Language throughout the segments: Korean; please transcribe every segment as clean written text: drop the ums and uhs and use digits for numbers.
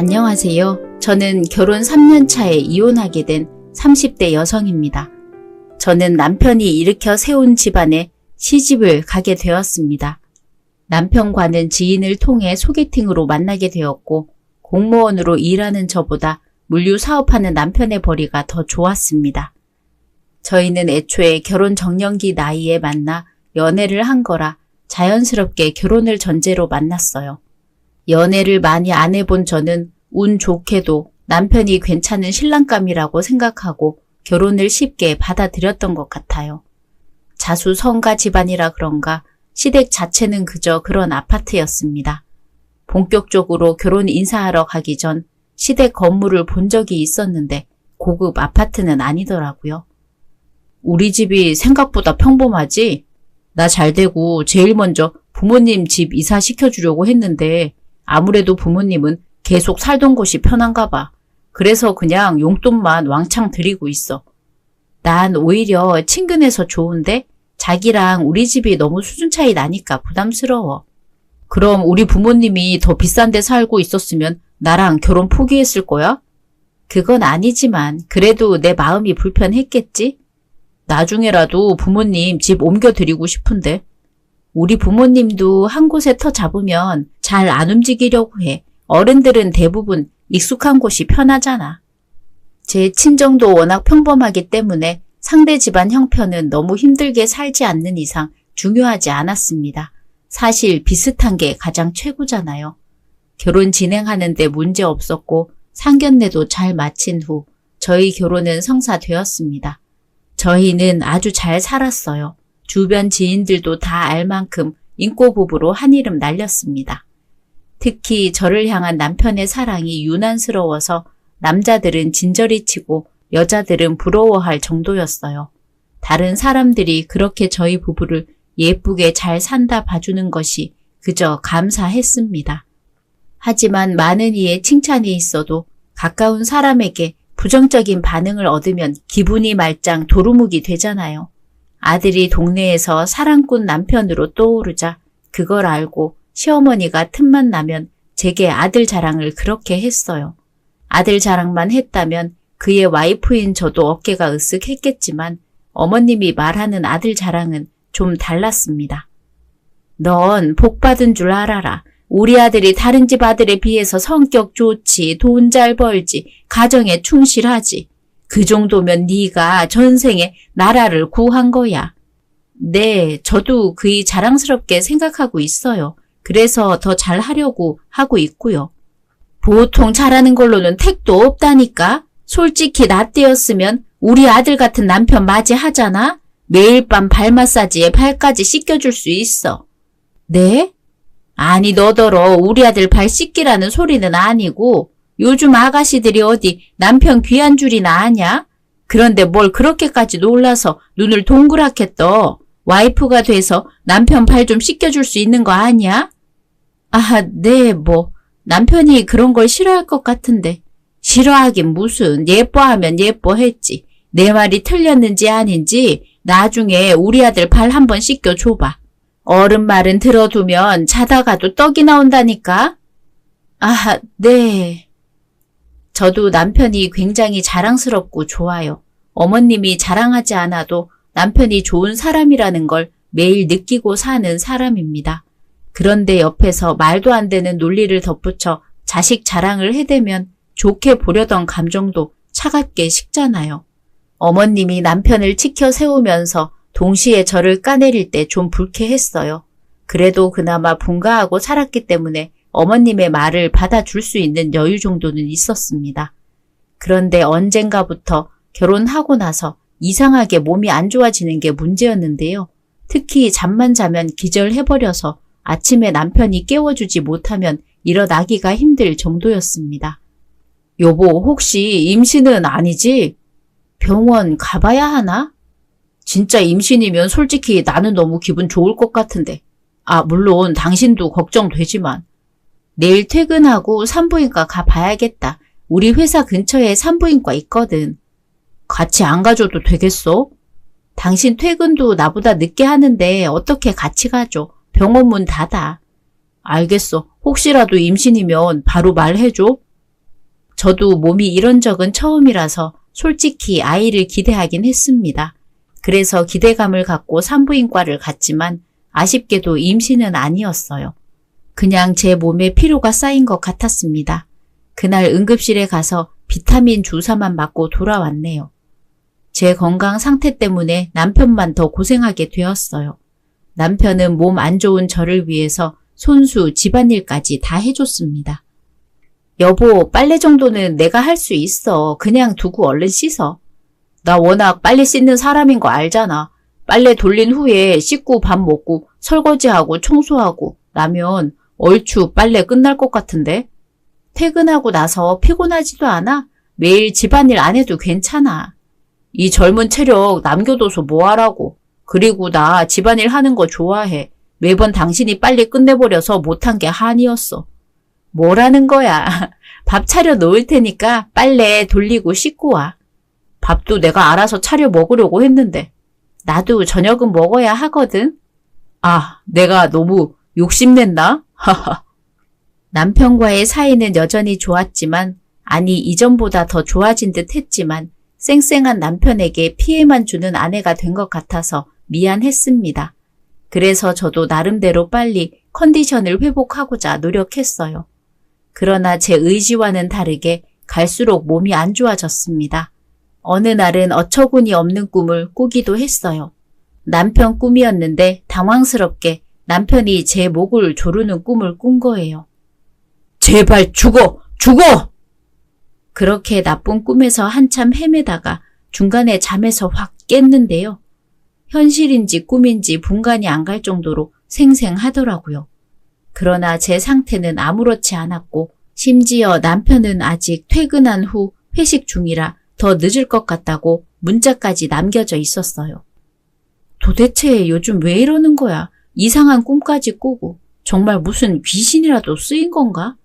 안녕하세요. 저는 결혼 3년 차에 이혼하게 된 30대 여성입니다. 저는 남편이 일으켜 세운 집안에 시집을 가게 되었습니다. 남편과는 지인을 통해 소개팅으로 만나게 되었고 공무원으로 일하는 저보다 물류 사업하는 남편의 벌이가 더 좋았습니다. 저희는 애초에 결혼 정년기 나이에 만나 연애를 한 거라 자연스럽게 결혼을 전제로 만났어요. 연애를 많이 안 해본 저는 운 좋게도 남편이 괜찮은 신랑감이라고 생각하고 결혼을 쉽게 받아들였던 것 같아요. 자수성가 집안이라 그런가 시댁 자체는 그저 그런 아파트였습니다. 본격적으로 결혼 인사하러 가기 전 시댁 건물을 본 적이 있었는데 고급 아파트는 아니더라고요. 우리 집이 생각보다 평범하지? 나 잘되고 제일 먼저 부모님 집 이사시켜주려고 했는데 아무래도 부모님은 계속 살던 곳이 편한가 봐. 그래서 그냥 용돈만 왕창 드리고 있어. 난 오히려 친근해서 좋은데 자기랑 우리 집이 너무 수준 차이 나니까 부담스러워. 그럼 우리 부모님이 더 비싼 데 살고 있었으면 나랑 결혼 포기했을 거야? 그건 아니지만 그래도 내 마음이 불편했겠지? 나중에라도 부모님 집 옮겨드리고 싶은데. 우리 부모님도 한 곳에 터 잡으면 잘 안 움직이려고 해. 어른들은 대부분 익숙한 곳이 편하잖아. 제 친정도 워낙 평범하기 때문에 상대 집안 형편은 너무 힘들게 살지 않는 이상 중요하지 않았습니다. 사실 비슷한 게 가장 최고잖아요. 결혼 진행하는데 문제 없었고 상견례도 잘 마친 후 저희 결혼은 성사되었습니다. 저희는 아주 잘 살았어요. 주변 지인들도 다 알 만큼 인꼬부부로 한이름 날렸습니다. 특히 저를 향한 남편의 사랑이 유난스러워서 남자들은 진저리 치고 여자들은 부러워할 정도였어요. 다른 사람들이 그렇게 저희 부부를 예쁘게 잘 산다 봐주는 것이 그저 감사했습니다. 하지만 많은 이의 칭찬이 있어도 가까운 사람에게 부정적인 반응을 얻으면 기분이 말짱 도루묵이 되잖아요. 아들이 동네에서 사랑꾼 남편으로 떠오르자 그걸 알고 시어머니가 틈만 나면 제게 아들 자랑을 그렇게 했어요. 아들 자랑만 했다면 그의 와이프인 저도 어깨가 으쓱했겠지만 어머님이 말하는 아들 자랑은 좀 달랐습니다. 넌 복받은 줄 알아라. 우리 아들이 다른 집 아들에 비해서 성격 좋지, 돈 잘 벌지, 가정에 충실하지. 그 정도면 네가 전생에 나라를 구한 거야. 네, 저도 그이 자랑스럽게 생각하고 있어요. 그래서 더 잘하려고 하고 있고요. 보통 잘하는 걸로는 택도 없다니까. 솔직히 나 때였으면 우리 아들 같은 남편 맞이하잖아. 매일 밤 발 마사지에 발까지 씻겨줄 수 있어. 네? 아니 너더러 우리 아들 발 씻기라는 소리는 아니고 요즘 아가씨들이 어디 남편 귀한 줄이나 아냐? 그런데 뭘 그렇게까지 놀라서 눈을 동그랗게 떠. 와이프가 돼서 남편 발 좀 씻겨줄 수 있는 거 아니야? 아, 네, 남편이 그런 걸 싫어할 것 같은데. 싫어하긴 무슨, 예뻐하면 예뻐했지. 내 말이 틀렸는지 아닌지 나중에 우리 아들 발 한번 씻겨줘봐. 어른 말은 들어두면 자다가도 떡이 나온다니까. 아, 네. 저도 남편이 굉장히 자랑스럽고 좋아요. 어머님이 자랑하지 않아도 남편이 좋은 사람이라는 걸 매일 느끼고 사는 사람입니다. 그런데 옆에서 말도 안 되는 논리를 덧붙여 자식 자랑을 해대면 좋게 보려던 감정도 차갑게 식잖아요. 어머님이 남편을 치켜 세우면서 동시에 저를 까내릴 때 좀 불쾌했어요. 그래도 그나마 분가하고 살았기 때문에 어머님의 말을 받아줄 수 있는 여유 정도는 있었습니다. 그런데 언젠가부터 결혼하고 나서 이상하게 몸이 안 좋아지는 게 문제였는데요. 특히 잠만 자면 기절해버려서 아침에 남편이 깨워주지 못하면 일어나기가 힘들 정도였습니다. 여보, 혹시 임신은 아니지? 병원 가봐야 하나? 진짜 임신이면 솔직히 나는 너무 기분 좋을 것 같은데. 아, 물론 당신도 걱정되지만. 내일 퇴근하고 산부인과 가봐야겠다. 우리 회사 근처에 산부인과 있거든. 같이 안 가줘도 되겠어? 당신 퇴근도 나보다 늦게 하는데 어떻게 같이 가죠? 병원 문 닫아. 알겠어. 혹시라도 임신이면 바로 말해줘. 저도 몸이 이런 적은 처음이라서 솔직히 아이를 기대하긴 했습니다. 그래서 기대감을 갖고 산부인과를 갔지만 아쉽게도 임신은 아니었어요. 그냥 제 몸에 피로가 쌓인 것 같았습니다. 그날 응급실에 가서 비타민 주사만 맞고 돌아왔네요. 제 건강 상태 때문에 남편만 더 고생하게 되었어요. 남편은 몸 안 좋은 저를 위해서 손수, 집안일까지 다 해줬습니다. 여보, 빨래 정도는 내가 할 수 있어. 그냥 두고 얼른 씻어. 나 워낙 빨리 씻는 사람인 거 알잖아. 빨래 돌린 후에 씻고 밥 먹고 설거지하고 청소하고 나면 얼추 빨래 끝날 것 같은데? 퇴근하고 나서 피곤하지도 않아? 매일 집안일 안 해도 괜찮아. 이 젊은 체력 남겨둬서 뭐하라고. 그리고 나 집안일 하는 거 좋아해. 매번 당신이 빨리 끝내버려서 못한 게 한이었어. 뭐라는 거야. 밥 차려 놓을 테니까 빨래 돌리고 씻고 와. 밥도 내가 알아서 차려 먹으려고 했는데. 나도 저녁은 먹어야 하거든. 아, 내가 너무 욕심냈나? 하하. 남편과의 사이는 여전히 좋았지만, 아니 이전보다 더 좋아진 듯 했지만 쌩쌩한 남편에게 피해만 주는 아내가 된 것 같아서 미안했습니다. 그래서 저도 나름대로 빨리 컨디션을 회복하고자 노력했어요. 그러나 제 의지와는 다르게 갈수록 몸이 안 좋아졌습니다. 어느 날은 어처구니 없는 꿈을 꾸기도 했어요. 남편 꿈이었는데 당황스럽게 남편이 제 목을 조르는 꿈을 꾼 거예요. 제발 죽어! 죽어! 그렇게 나쁜 꿈에서 한참 헤매다가 중간에 잠에서 확 깼는데요. 현실인지 꿈인지 분간이 안 갈 정도로 생생하더라고요. 그러나 제 상태는 아무렇지 않았고 심지어 남편은 아직 퇴근한 후 회식 중이라 더 늦을 것 같다고 문자까지 남겨져 있었어요. 도대체 요즘 왜 이러는 거야? 이상한 꿈까지 꾸고 정말 무슨 귀신이라도 쓰인 건가?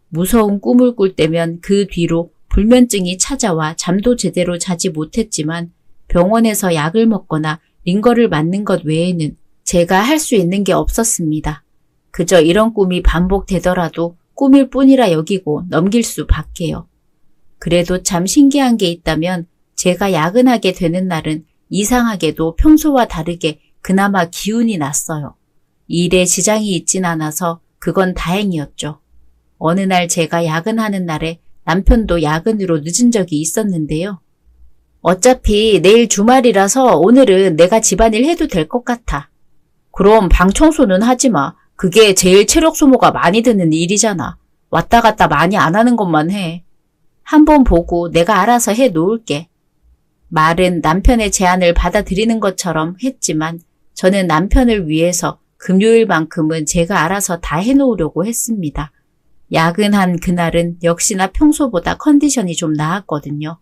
무서운 꿈을 꿀 때면 그 뒤로 불면증이 찾아와 잠도 제대로 자지 못했지만 병원에서 약을 먹거나 링거를 맞는 것 외에는 제가 할 수 있는 게 없었습니다. 그저 이런 꿈이 반복되더라도 꿈일 뿐이라 여기고 넘길 수밖에요. 그래도 참 신기한 게 있다면 제가 야근하게 되는 날은 이상하게도 평소와 다르게 그나마 기운이 났어요. 일에 지장이 있진 않아서 그건 다행이었죠. 어느 날 제가 야근하는 날에 남편도 야근으로 늦은 적이 있었는데요. 어차피 내일 주말이라서 오늘은 내가 집안일 해도 될 것 같아. 그럼 방 청소는 하지 마. 그게 제일 체력 소모가 많이 드는 일이잖아. 왔다 갔다 많이 안 하는 것만 해. 한번 보고 내가 알아서 해 놓을게. 말은 남편의 제안을 받아들이는 것처럼 했지만 저는 남편을 위해서 금요일만큼은 제가 알아서 다 해놓으려고 했습니다. 야근한 그날은 역시나 평소보다 컨디션이 좀 나았거든요.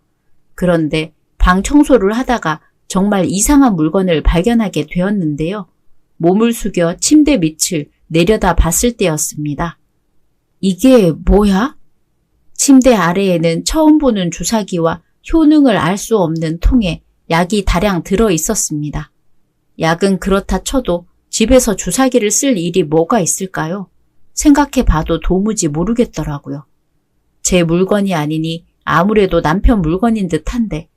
그런데 방 청소를 하다가 정말 이상한 물건을 발견하게 되었는데요. 몸을 숙여 침대 밑을 내려다 봤을 때였습니다. 이게 뭐야? 침대 아래에는 처음 보는 주사기와 효능을 알 수 없는 통에 약이 다량 들어 있었습니다. 약은 그렇다 쳐도 집에서 주사기를 쓸 일이 뭐가 있을까요? 생각해봐도 도무지 모르겠더라고요. 제 물건이 아니니 아무래도 남편 물건인 듯한데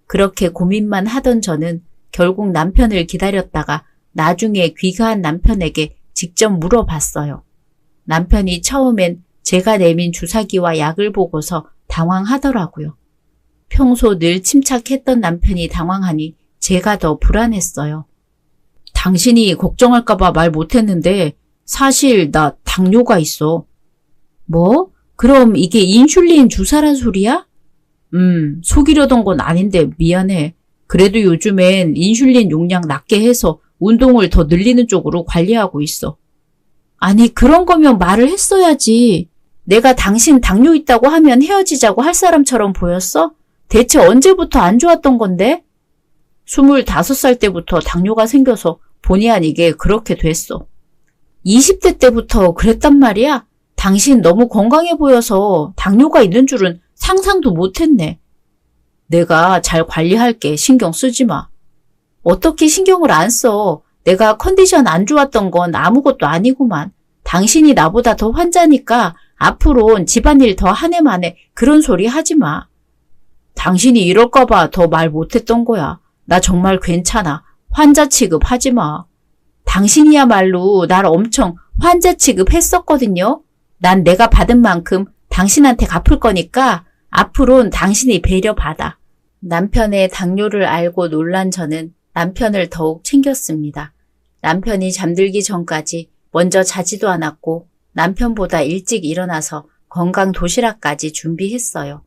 그렇게 고민만 하던 저는 결국 남편을 기다렸다가 나중에 귀가한 남편에게 직접 물어봤어요. 남편이 처음엔 제가 내민 주사기와 약을 보고서 당황하더라고요. 평소 늘 침착했던 남편이 당황하니 제가 더 불안했어요. 당신이 걱정할까봐 말 못했는데 사실 나 당뇨가 있어. 뭐? 그럼 이게 인슐린 주사란 소리야? 속이려던 건 아닌데 미안해. 그래도 요즘엔 인슐린 용량 낮게 해서 운동을 더 늘리는 쪽으로 관리하고 있어. 아니 그런 거면 말을 했어야지. 내가 당신 당뇨 있다고 하면 헤어지자고 할 사람처럼 보였어? 대체 언제부터 안 좋았던 건데? 25살 때부터 당뇨가 생겨서 본의 아니게 그렇게 됐어. 20대 때부터 그랬단 말이야? 당신 너무 건강해 보여서 당뇨가 있는 줄은 상상도 못했네. 내가 잘 관리할게. 신경 쓰지 마. 어떻게 신경을 안 써? 내가 컨디션 안 좋았던 건 아무것도 아니구만. 당신이 나보다 더 환자니까 앞으론 집안일 더 한 해 만에 그런 소리 하지 마. 당신이 이럴까봐 더 말 못했던 거야. 나 정말 괜찮아. 환자 취급하지 마. 당신이야말로 날 엄청 환자 취급했었거든요. 난 내가 받은 만큼 당신한테 갚을 거니까 앞으론 당신이 배려받아. 남편의 당뇨를 알고 놀란 저는 남편을 더욱 챙겼습니다. 남편이 잠들기 전까지 먼저 자지도 않았고 남편보다 일찍 일어나서 건강 도시락까지 준비했어요.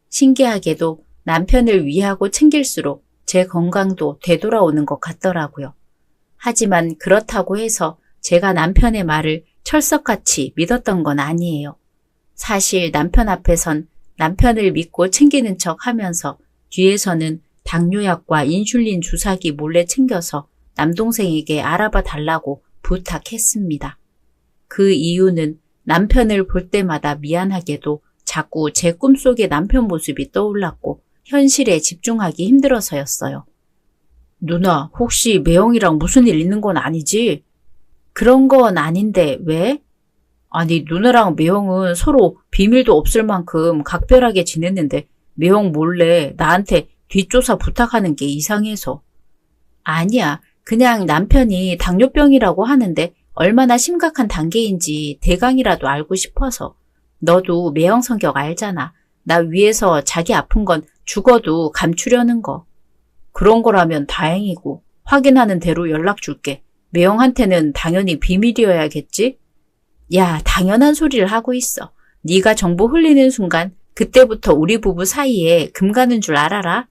신기하게도 남편을 위하고 챙길수록 제 건강도 되돌아오는 것 같더라고요. 하지만 그렇다고 해서 제가 남편의 말을 철석같이 믿었던 건 아니에요. 사실 남편 앞에선 남편을 믿고 챙기는 척 하면서 뒤에서는 당뇨약과 인슐린 주사기 몰래 챙겨서 남동생에게 알아봐 달라고 부탁했습니다. 그 이유는 남편을 볼 때마다 미안하게도 자꾸 제 꿈속의 남편 모습이 떠올랐고 현실에 집중하기 힘들어서였어요. 누나, 혹시 매형이랑 무슨 일 있는 건 아니지? 그런 건 아닌데 왜? 아니, 누나랑 매형은 서로 비밀도 없을 만큼 각별하게 지냈는데 매형 몰래 나한테 뒷조사 부탁하는 게 이상해서. 아니야, 그냥 남편이 당뇨병이라고 하는데 얼마나 심각한 단계인지 대강이라도 알고 싶어서. 너도 매형 성격 알잖아. 나 위해서 자기 아픈 건 죽어도 감추려는 거. 그런 거라면 다행이고 확인하는 대로 연락 줄게. 매형한테는 당연히 비밀이어야겠지? 야, 당연한 소리를 하고 있어. 네가 정보 흘리는 순간 그때부터 우리 부부 사이에 금 가는 줄 알아라.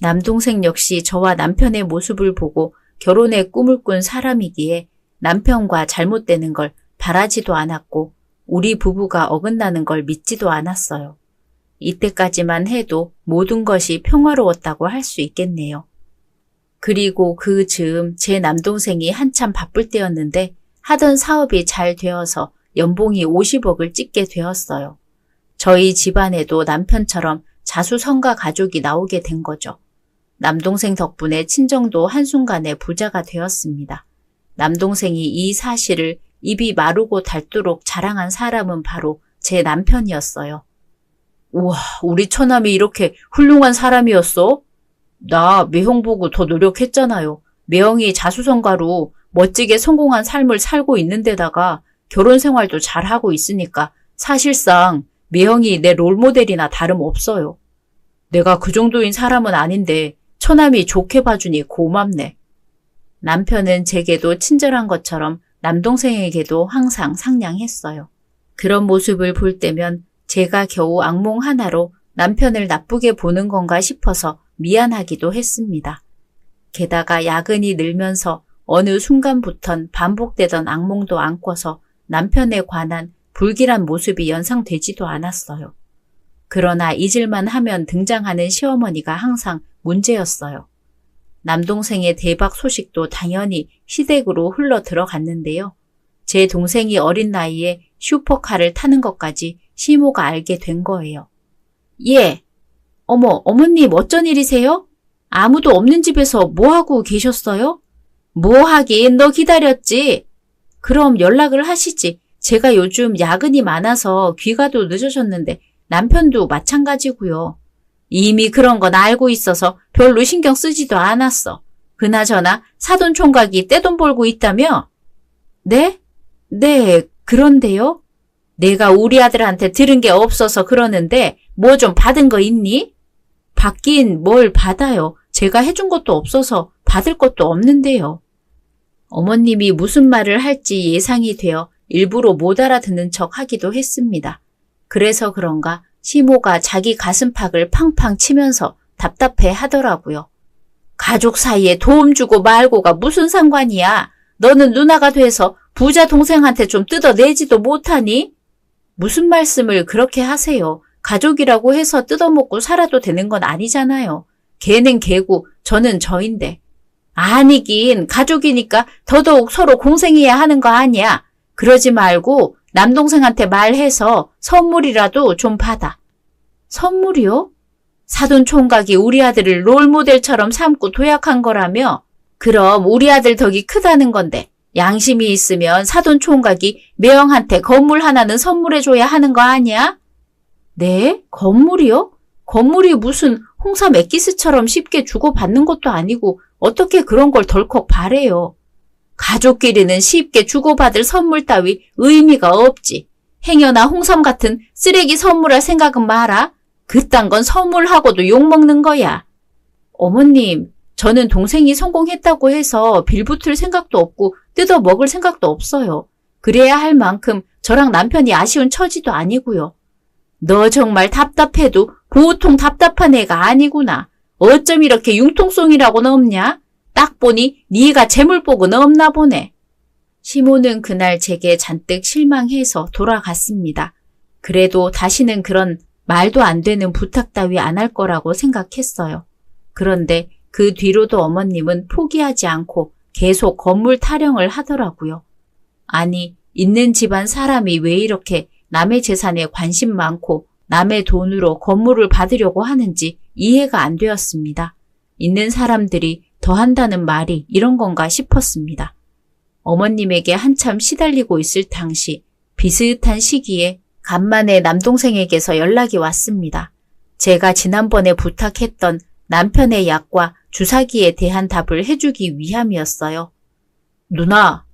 남동생 역시 저와 남편의 모습을 보고 결혼의 꿈을 꾼 사람이기에 남편과 잘못되는 걸 바라지도 않았고 우리 부부가 어긋나는 걸 믿지도 않았어요. 이때까지만 해도 모든 것이 평화로웠다고 할 수 있겠네요. 그리고 그 즈음 제 남동생이 한참 바쁠 때였는데 하던 사업이 잘 되어서 연봉이 50억을 찍게 되었어요. 저희 집안에도 남편처럼 자수성가 가족이 나오게 된 거죠. 남동생 덕분에 친정도 한순간에 부자가 되었습니다. 남동생이 이 사실을 입이 마르고 닳도록 자랑한 사람은 바로 제 남편이었어요. 우와, 우리 처남이 이렇게 훌륭한 사람이었어? 나 매형 보고 더 노력했잖아요. 매형이 자수성가로 멋지게 성공한 삶을 살고 있는데다가 결혼 생활도 잘하고 있으니까 사실상 매형이 내 롤모델이나 다름없어요. 내가 그 정도인 사람은 아닌데 처남이 좋게 봐주니 고맙네. 남편은 제게도 친절한 것처럼 남동생에게도 항상 상냥했어요. 그런 모습을 볼 때면 제가 겨우 악몽 하나로 남편을 나쁘게 보는 건가 싶어서 미안하기도 했습니다. 게다가 야근이 늘면서 어느 순간부턴 반복되던 악몽도 안 꿔서 남편에 관한 불길한 모습이 연상되지도 않았어요. 그러나 잊을만 하면 등장하는 시어머니가 항상 문제였어요. 남동생의 대박 소식도 당연히 시댁으로 흘러 들어갔는데요. 제 동생이 어린 나이에 슈퍼카를 타는 것까지 시모가 알게 된 거예요. 예. 어머, 어머님 어쩐 일이세요? 아무도 없는 집에서 뭐하고 계셨어요? 뭐 하긴 너 기다렸지. 그럼 연락을 하시지. 제가 요즘 야근이 많아서 귀가도 늦어졌는데 남편도 마찬가지고요. 이미 그런 건 알고 있어서 별로 신경 쓰지도 않았어. 그나저나 사돈 총각이 떼돈 벌고 있다며? 네? 네, 그런데요? 내가 우리 아들한테 들은 게 없어서 그러는데 뭐 좀 받은 거 있니? 받긴 뭘 받아요. 제가 해준 것도 없어서 받을 것도 없는데요. 어머님이 무슨 말을 할지 예상이 되어 일부러 못 알아듣는 척 하기도 했습니다. 그래서 그런가 시모가 자기 가슴팍을 팡팡 치면서 답답해 하더라고요. 가족 사이에 도움 주고 말고가 무슨 상관이야. 너는 누나가 돼서 부자 동생한테 좀 뜯어내지도 못하니? 무슨 말씀을 그렇게 하세요. 가족이라고 해서 뜯어먹고 살아도 되는 건 아니잖아요. 걔는 걔고 저는 저인데. 아니긴 가족이니까 더더욱 서로 공생해야 하는 거 아니야. 그러지 말고 남동생한테 말해서 선물이라도 좀 받아. 선물이요? 사돈 총각이 우리 아들을 롤모델처럼 삼고 도약한 거라며? 그럼 우리 아들 덕이 크다는 건데 양심이 있으면 사돈 총각이 매형한테 건물 하나는 선물해줘야 하는 거 아니야? 네? 건물이요? 건물이 무슨 홍삼 엑기스처럼 쉽게 주고받는 것도 아니고 어떻게 그런 걸 덜컥 바래요. 가족끼리는 쉽게 주고받을 선물 따위 의미가 없지. 행여나 홍삼 같은 쓰레기 선물할 생각은 마라. 그딴 건 선물하고도 욕먹는 거야. 어머님, 저는 동생이 성공했다고 해서 빌붙을 생각도 없고 뜯어 먹을 생각도 없어요. 그래야 할 만큼 저랑 남편이 아쉬운 처지도 아니고요. 너 정말 답답해도 보통 답답한 애가 아니구나. 어쩜 이렇게 융통성이라고는 없냐? 딱 보니 네가 재물복은 없나 보네. 시모는 그날 제게 잔뜩 실망해서 돌아갔습니다. 그래도 다시는 그런 말도 안 되는 부탁 따위 안 할 거라고 생각했어요. 그런데 그 뒤로도 어머님은 포기하지 않고 계속 건물 타령을 하더라고요. 아니, 있는 집안 사람이 왜 이렇게 남의 재산에 관심 많고 남의 돈으로 건물을 받으려고 하는지 이해가 안 되었습니다. 있는 사람들이 더 한다는 말이 이런 건가 싶었습니다. 어머님에게 한참 시달리고 있을 당시 비슷한 시기에 간만에 남동생에게서 연락이 왔습니다. 제가 지난번에 부탁했던 남편의 약과 주사기에 대한 답을 해주기 위함이었어요. 누나,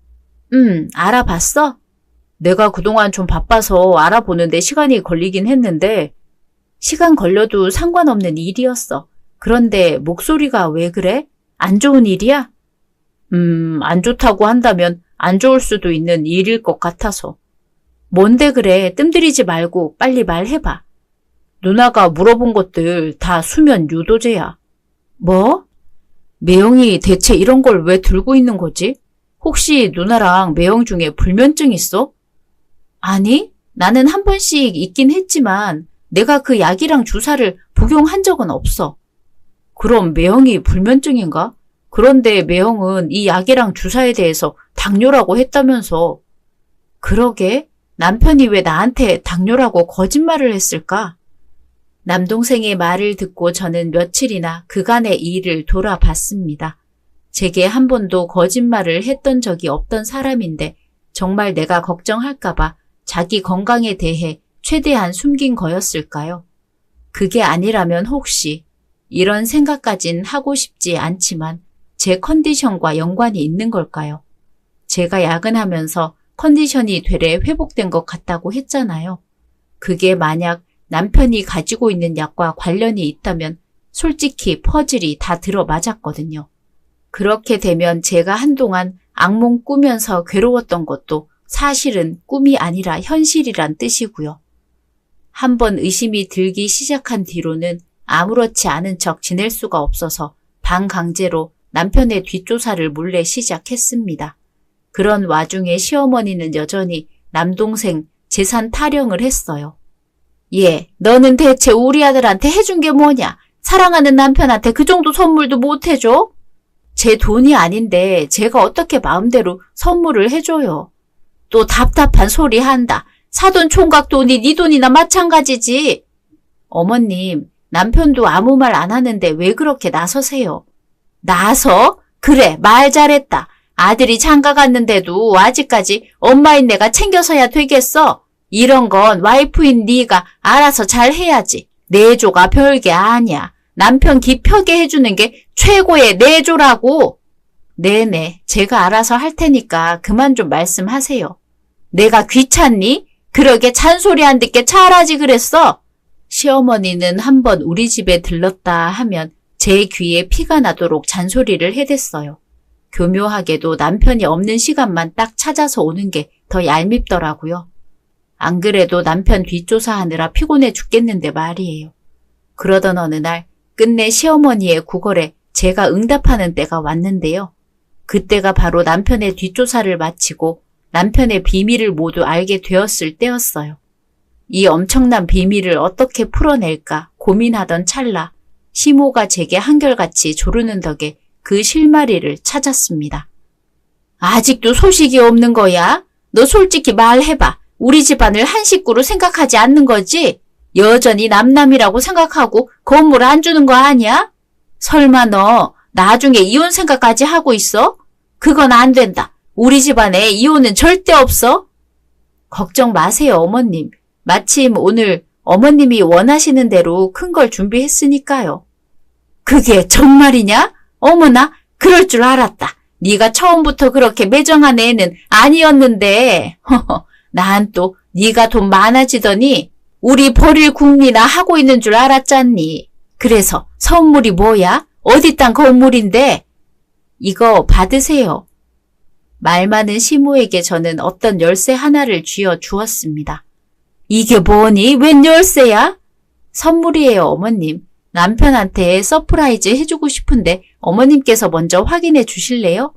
알아봤어? 내가 그동안 좀 바빠서 알아보는데 시간이 걸리긴 했는데 시간 걸려도 상관없는 일이었어. 그런데 목소리가 왜 그래? 안 좋은 일이야? 안 좋다고 한다면 안 좋을 수도 있는 일일 것 같아서. 뭔데 그래? 뜸들이지 말고 빨리 말해봐. 누나가 물어본 것들 다 수면 유도제야. 뭐? 매형이 대체 이런 걸 왜 들고 있는 거지? 혹시 누나랑 매형 중에 불면증 있어? 아니, 나는 한 번씩 있긴 했지만 내가 그 약이랑 주사를 복용한 적은 없어. 그럼 매형이 불면증인가? 그런데 매형은 이 약이랑 주사에 대해서 당뇨라고 했다면서. 그러게, 남편이 왜 나한테 당뇨라고 거짓말을 했을까? 남동생의 말을 듣고 저는 며칠이나 그간의 일을 돌아봤습니다. 제게 한 번도 거짓말을 했던 적이 없던 사람인데 정말 내가 걱정할까봐 자기 건강에 대해 최대한 숨긴 거였을까요? 그게 아니라면 혹시 이런 생각까진 하고 싶지 않지만 제 컨디션과 연관이 있는 걸까요? 제가 야근하면서 컨디션이 되레 회복된 것 같다고 했잖아요. 그게 만약 남편이 가지고 있는 약과 관련이 있다면 솔직히 퍼즐이 다 들어맞았거든요. 그렇게 되면 제가 한동안 악몽 꾸면서 괴로웠던 것도 사실은 꿈이 아니라 현실이란 뜻이고요. 한번 의심이 들기 시작한 뒤로는 아무렇지 않은 척 지낼 수가 없어서 반강제로 남편의 뒷조사를 몰래 시작했습니다. 그런 와중에 시어머니는 여전히 남동생 재산 타령을 했어요. 예, 너는 대체 우리 아들한테 해준 게 뭐냐? 사랑하는 남편한테 그 정도 선물도 못 해줘? 제 돈이 아닌데 제가 어떻게 마음대로 선물을 해줘요. 또 답답한 소리 한다. 사돈 총각 돈이 네 돈이나 마찬가지지. 어머님, 남편도 아무 말 안 하는데 왜 그렇게 나서세요? 나서? 그래, 말 잘했다. 아들이 장가 갔는데도 아직까지 엄마인 내가 챙겨서야 되겠어. 이런 건 와이프인 네가 알아서 잘 해야지. 내조가 별게 아니야. 남편 기쁘게 해주는 게 최고의 내조라고. 네네, 제가 알아서 할 테니까 그만 좀 말씀하세요. 내가 귀찮니? 그러게 잔소리 안 듣게 잘하지 그랬어. 시어머니는 한번 우리 집에 들렀다 하면 제 귀에 피가 나도록 잔소리를 해댔어요. 교묘하게도 남편이 없는 시간만 딱 찾아서 오는 게 더 얄밉더라고요. 안 그래도 남편 뒷조사하느라 피곤해 죽겠는데 말이에요. 그러던 어느 날 끝내 시어머니의 구걸에 제가 응답하는 때가 왔는데요. 그때가 바로 남편의 뒷조사를 마치고 남편의 비밀을 모두 알게 되었을 때였어요. 이 엄청난 비밀을 어떻게 풀어낼까 고민하던 찰나 시모가 제게 한결같이 조르는 덕에 그 실마리를 찾았습니다. 아직도 소식이 없는 거야? 너 솔직히 말해봐. 우리 집안을 한 식구로 생각하지 않는 거지? 여전히 남남이라고 생각하고 건물 안 주는 거 아니야? 설마 너 나중에 이혼 생각까지 하고 있어? 그건 안 된다. 우리 집안에 이혼은 절대 없어? 걱정 마세요, 어머님. 마침 오늘 어머님이 원하시는 대로 큰 걸 준비했으니까요. 그게 정말이냐? 어머나, 그럴 줄 알았다. 네가 처음부터 그렇게 매정한 애는 아니었는데. 난 또 네가 돈 많아지더니 우리 버릴 궁리나 하고 있는 줄 알았잖니. 그래서 선물이 뭐야? 어디 땅 건물인데? 이거 받으세요. 말 많은 시모에게 저는 어떤 열쇠 하나를 쥐어 주었습니다. 이게 뭐니? 웬 열쇠야? 선물이에요, 어머님. 남편한테 서프라이즈 해주고 싶은데 어머님께서 먼저 확인해 주실래요?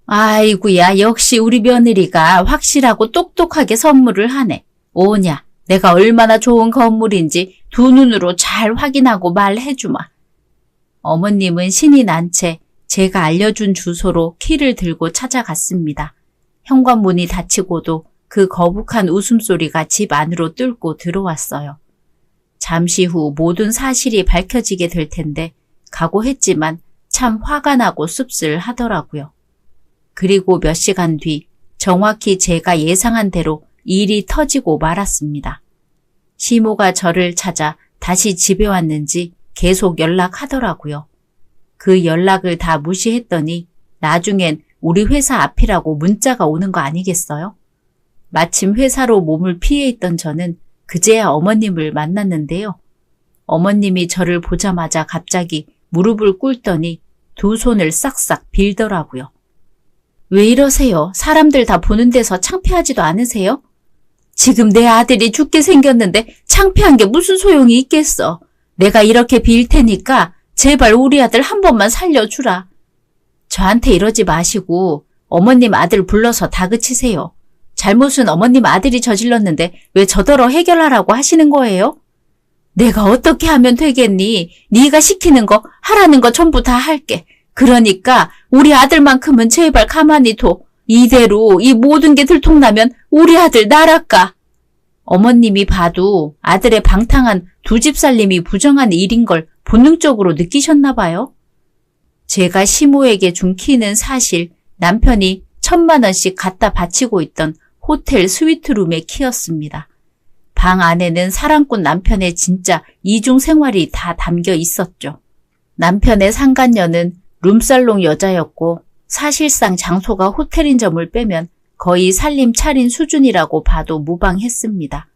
아이고야, 역시 우리 며느리가 확실하고 똑똑하게 선물을 하네. 오냐, 내가 얼마나 좋은 건물인지 두 눈으로 잘 확인하고 말해주마. 어머님은 신이 난 채 제가 알려준 주소로 키를 들고 찾아갔습니다. 현관문이 닫히고도 그 거북한 웃음소리가 집 안으로 뚫고 들어왔어요. 잠시 후 모든 사실이 밝혀지게 될 텐데 각오했지만 참 화가 나고 씁쓸하더라고요. 그리고 몇 시간 뒤 정확히 제가 예상한 대로 일이 터지고 말았습니다. 시모가 저를 찾아 다시 집에 왔는지 계속 연락하더라고요. 그 연락을 다 무시했더니 나중엔 우리 회사 앞이라고 문자가 오는 거 아니겠어요? 마침 회사로 몸을 피해 있던 저는 그제야 어머님을 만났는데요. 어머님이 저를 보자마자 갑자기 무릎을 꿇더니 두 손을 싹싹 빌더라고요. 왜 이러세요? 사람들 다 보는 데서 창피하지도 않으세요? 지금 내 아들이 죽게 생겼는데 창피한 게 무슨 소용이 있겠어. 내가 이렇게 빌 테니까 제발 우리 아들 한 번만 살려주라. 저한테 이러지 마시고 어머님 아들 불러서 다그치세요. 잘못은 어머님 아들이 저질렀는데 왜 저더러 해결하라고 하시는 거예요? 내가 어떻게 하면 되겠니? 네가 시키는 거 하라는 거 전부 다 할게. 그러니까 우리 아들만큼은 제발 가만히 둬. 이대로 이 모든 게 들통나면 우리 아들 나랄까. 어머님이 봐도 아들의 방탕한 두 집 살림이 부정한 일인 걸 본능적으로 느끼셨나 봐요. 제가 시모에게 준 키는 사실 남편이 1,000만 원씩 갖다 바치고 있던 호텔 스위트룸의 키였습니다. 방 안에는 사랑꾼 남편의 진짜 이중 생활이 다 담겨 있었죠. 남편의 상간녀는 룸살롱 여자였고 사실상 장소가 호텔인 점을 빼면 거의 살림 차린 수준이라고 봐도 무방했습니다.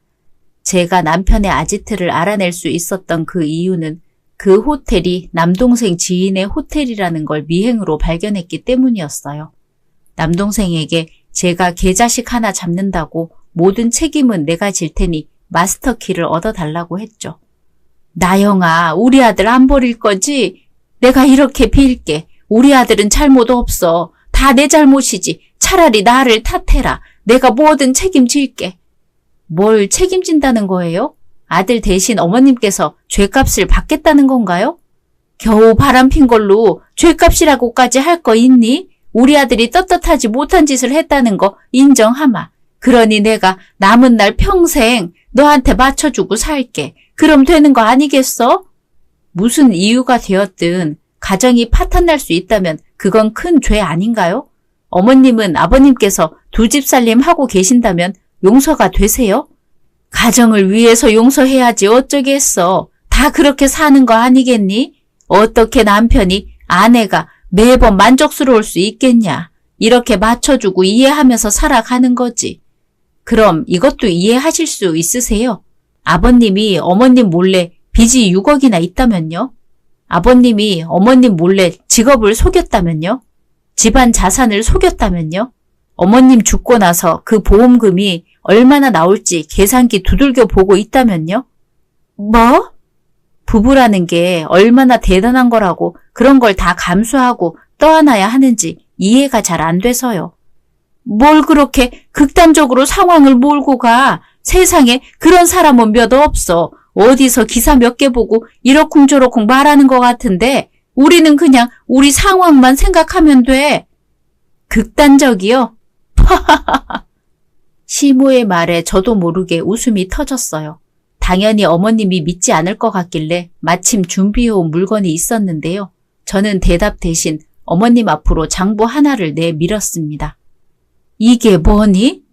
제가 남편의 아지트를 알아낼 수 있었던 그 이유는 그 호텔이 남동생 지인의 호텔이라는 걸 미행으로 발견했기 때문이었어요. 남동생에게 제가 개자식 하나 잡는다고 모든 책임은 내가 질 테니 마스터키를 얻어달라고 했죠. 나영아, 우리 아들 안 버릴 거지? 내가 이렇게 빌게. 우리 아들은 잘못 없어. 다 내 잘못이지. 차라리 나를 탓해라. 내가 뭐든 책임질게. 뭘 책임진다는 거예요? 아들 대신 어머님께서 죗값을 받겠다는 건가요? 겨우 바람핀 걸로 죗값이라고까지 할 거 있니? 우리 아들이 떳떳하지 못한 짓을 했다는 거 인정하마. 그러니 내가 남은 날 평생 너한테 맞춰주고 살게. 그럼 되는 거 아니겠어? 무슨 이유가 되었든 가정이 파탄날 수 있다면 그건 큰 죄 아닌가요? 어머님은 아버님께서 두 집 살림 하고 계신다면 용서가 되세요? 가정을 위해서 용서해야지 어쩌겠어. 다 그렇게 사는 거 아니겠니? 어떻게 남편이 아내가 매번 만족스러울 수 있겠냐. 이렇게 맞춰주고 이해하면서 살아가는 거지. 그럼 이것도 이해하실 수 있으세요? 아버님이 어머님 몰래 빚이 6억이나 있다면요? 아버님이 어머님 몰래 직업을 속였다면요? 집안 자산을 속였다면요? 어머님 죽고 나서 그 보험금이 얼마나 나올지 계산기 두들겨 보고 있다면요? 뭐? 부부라는 게 얼마나 대단한 거라고 그런 걸 다 감수하고 떠안아야 하는지 이해가 잘 안 돼서요. 뭘 그렇게 극단적으로 상황을 몰고 가. 세상에 그런 사람은 몇 없어. 어디서 기사 몇 개 보고 이러쿵저러쿵 말하는 것 같은데 우리는 그냥 우리 상황만 생각하면 돼. 극단적이요? 시모의 말에 저도 모르게 웃음이 터졌어요. 당연히 어머님이 믿지 않을 것 같길래 마침 준비해온 물건이 있었는데요. 저는 대답 대신 어머님 앞으로 장부 하나를 내밀었습니다. 이게 뭐니?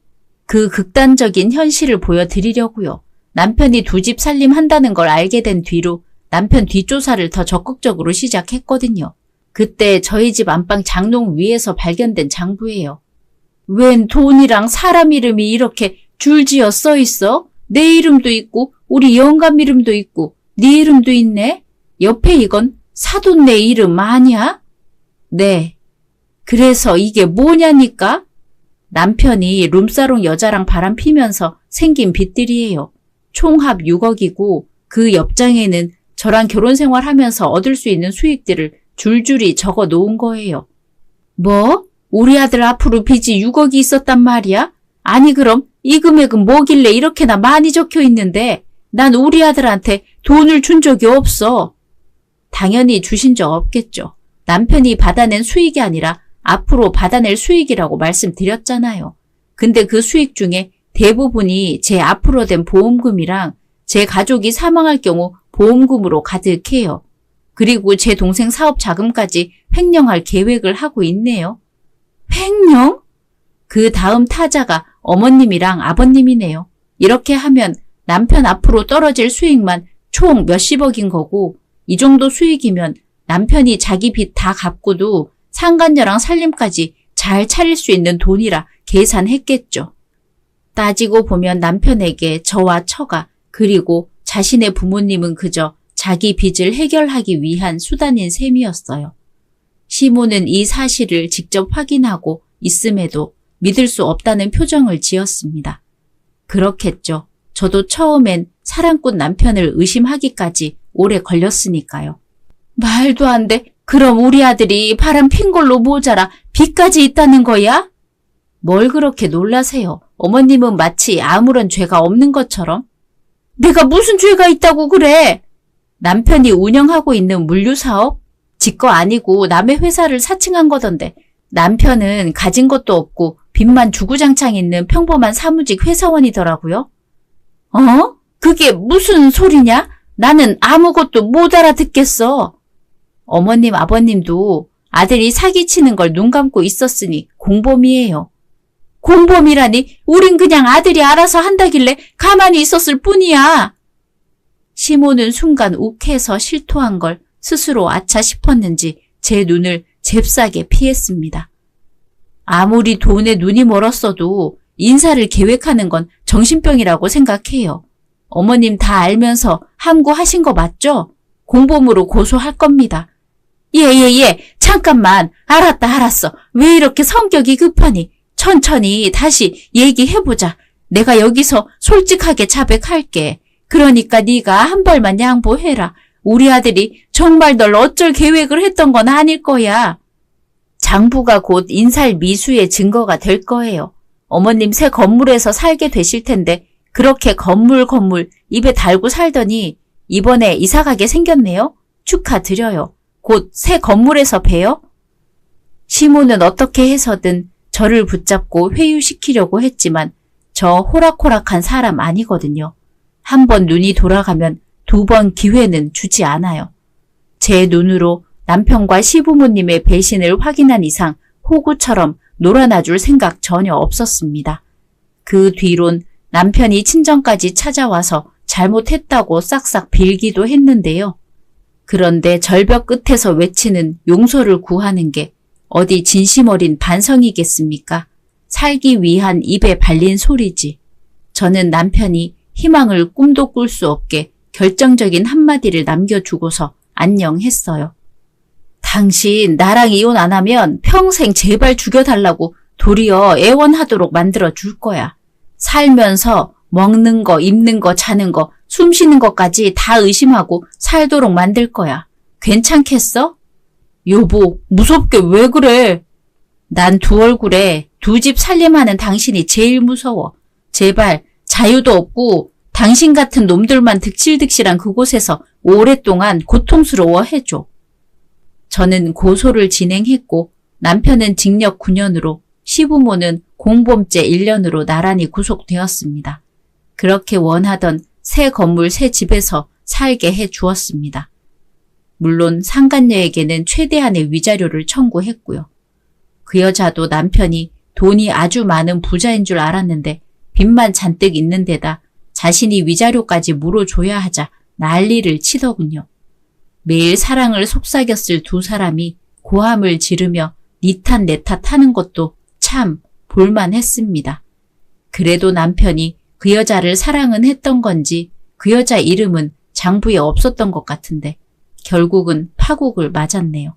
그 극단적인 현실을 보여드리려고요. 남편이 2집 살림한다는 걸 알게 된 뒤로 남편 뒷조사를 더 적극적으로 시작했거든요. 그때 저희 집 안방 장롱 위에서 발견된 장부예요. 웬 돈이랑 사람 이름이 이렇게 줄지어 써 있어? 내 이름도 있고 우리 영감 이름도 있고 네 이름도 있네? 옆에 이건 사돈네 이름 아니야? 네. 그래서 이게 뭐냐니까? 남편이 룸사롱 여자랑 바람 피면서 생긴 빚들이에요. 총합 6억이고 그 옆장에는 저랑 결혼 생활하면서 얻을 수 있는 수익들을 줄줄이 적어 놓은 거예요. 뭐? 우리 아들 앞으로 빚이 6억이 있었단 말이야? 아니 그럼 이 금액은 뭐길래 이렇게나 많이 적혀 있는데 난 우리 아들한테 돈을 준 적이 없어. 당연히 주신 적 없겠죠. 남편이 받아낸 수익이 아니라 앞으로 받아낼 수익이라고 말씀드렸잖아요. 근데 그 수익 중에 대부분이 제 앞으로 된 보험금이랑 제 가족이 사망할 경우 보험금으로 가득해요. 그리고 제 동생 사업 자금까지 횡령할 계획을 하고 있네요. 횡령? 그 다음 타자가 어머님이랑 아버님이네요. 이렇게 하면 남편 앞으로 떨어질 수익만 총 몇십억인 거고 이 정도 수익이면 남편이 자기 빚 다 갚고도 상간녀랑 살림까지 잘 차릴 수 있는 돈이라 계산했겠죠. 따지고 보면 남편에게 저와 처가 그리고 자신의 부모님은 그저 자기 빚을 해결하기 위한 수단인 셈이었어요. 시모는 이 사실을 직접 확인하고 있음에도 믿을 수 없다는 표정을 지었습니다. 그렇겠죠. 저도 처음엔 사랑꾼 남편을 의심하기까지 오래 걸렸으니까요. 말도 안 돼. 그럼 우리 아들이 바람 핀 걸로 모자라 빚까지 있다는 거야? 뭘 그렇게 놀라세요? 어머님은 마치 아무런 죄가 없는 것처럼. 내가 무슨 죄가 있다고 그래? 남편이 운영하고 있는 물류사업? 지 거 아니고 남의 회사를 사칭한 거던데 남편은 가진 것도 없고 빚만 주구장창 있는 평범한 사무직 회사원이더라고요. 어? 그게 무슨 소리냐? 나는 아무것도 못 알아듣겠어. 어머님 아버님도 아들이 사기치는 걸 눈 감고 있었으니 공범이에요. 공범이라니? 우린 그냥 아들이 알아서 한다길래 가만히 있었을 뿐이야. 시모는 순간 욱해서 실토한 걸 스스로 아차 싶었는지 제 눈을 잽싸게 피했습니다. 아무리 돈에 눈이 멀었어도 인사를 계획하는 건 정신병이라고 생각해요. 어머님 다 알면서 함구하신 거 맞죠? 공범으로 고소할 겁니다. 예, 잠깐만. 알았어. 왜 이렇게 성격이 급하니? 천천히 다시 얘기해보자. 내가 여기서 솔직하게 자백할게. 그러니까 네가 한 벌만 양보해라. 우리 아들이 정말 널 어쩔 계획을 했던 건 아닐 거야. 장부가 곧 인살 미수의 증거가 될 거예요. 어머님 새 건물에서 살게 되실 텐데 그렇게 건물 입에 달고 살더니 이번에 이사가게 생겼네요. 축하드려요. 곧 새 건물에서 봬요. 시모는 어떻게 해서든 저를 붙잡고 회유시키려고 했지만 저 호락호락한 사람 아니거든요. 한 번 눈이 돌아가면 2번 기회는 주지 않아요. 제 눈으로 남편과 시부모님의 배신을 확인한 이상 호구처럼 놀아나줄 생각 전혀 없었습니다. 그 뒤론 남편이 친정까지 찾아와서 잘못했다고 싹싹 빌기도 했는데요. 그런데 절벽 끝에서 외치는 용서를 구하는 게 어디 진심 어린 반성이겠습니까? 살기 위한 입에 발린 소리지. 저는 남편이 희망을 꿈도 꿀 수 없게 결정적인 한마디를 남겨주고서 안녕했어요. 당신 나랑 이혼 안 하면 평생 제발 죽여달라고 도리어 애원하도록 만들어줄 거야. 살면서 먹는 거, 입는 거, 자는 거, 숨 쉬는 것까지 다 의심하고 살도록 만들 거야. 괜찮겠어? 여보, 무섭게 왜 그래? 난 2얼굴에 2집 살림하는 당신이 제일 무서워. 제발 자유도 없고 당신 같은 놈들만 득실득실한 그곳에서 오랫동안 고통스러워 해줘. 저는 고소를 진행했고 남편은 징역 9년으로 시부모는 공범죄 1년으로 나란히 구속되었습니다. 그렇게 원하던 새 건물 새 집에서 살게 해 주었습니다. 물론 상간녀에게는 최대한의 위자료를 청구했고요. 그 여자도 남편이 돈이 아주 많은 부자인 줄 알았는데 빚만 잔뜩 있는 데다 자신이 위자료까지 물어줘야 하자 난리를 치더군요. 매일 사랑을 속삭였을 두 사람이 고함을 지르며 니 탓 내 탓 하는 것도 참 볼만했습니다. 그래도 남편이 그 여자를 사랑은 했던 건지 그 여자 이름은 장부에 없었던 것 같은데 결국은 파국을 맞았네요.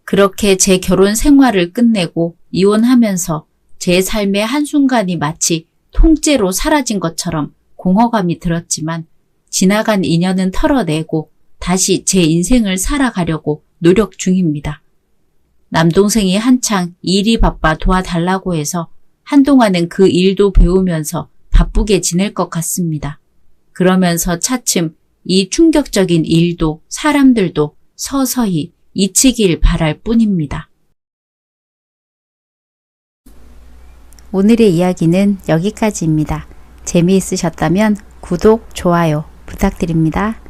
그렇게 제 결혼 생활을 끝내고 이혼하면서 제 삶의 한순간이 마치 통째로 사라진 것처럼 공허감이 들었지만 지나간 인연은 털어내고 다시 제 인생을 살아가려고 노력 중입니다. 남동생이 한창 일이 바빠 도와달라고 해서 한동안은 그 일도 배우면서 바쁘게 지낼 것 같습니다. 그러면서 차츰 이 충격적인 일도 사람들도 서서히 잊히길 바랄 뿐입니다. 오늘의 이야기는 여기까지입니다. 재미있으셨다면 구독, 좋아요 부탁드립니다.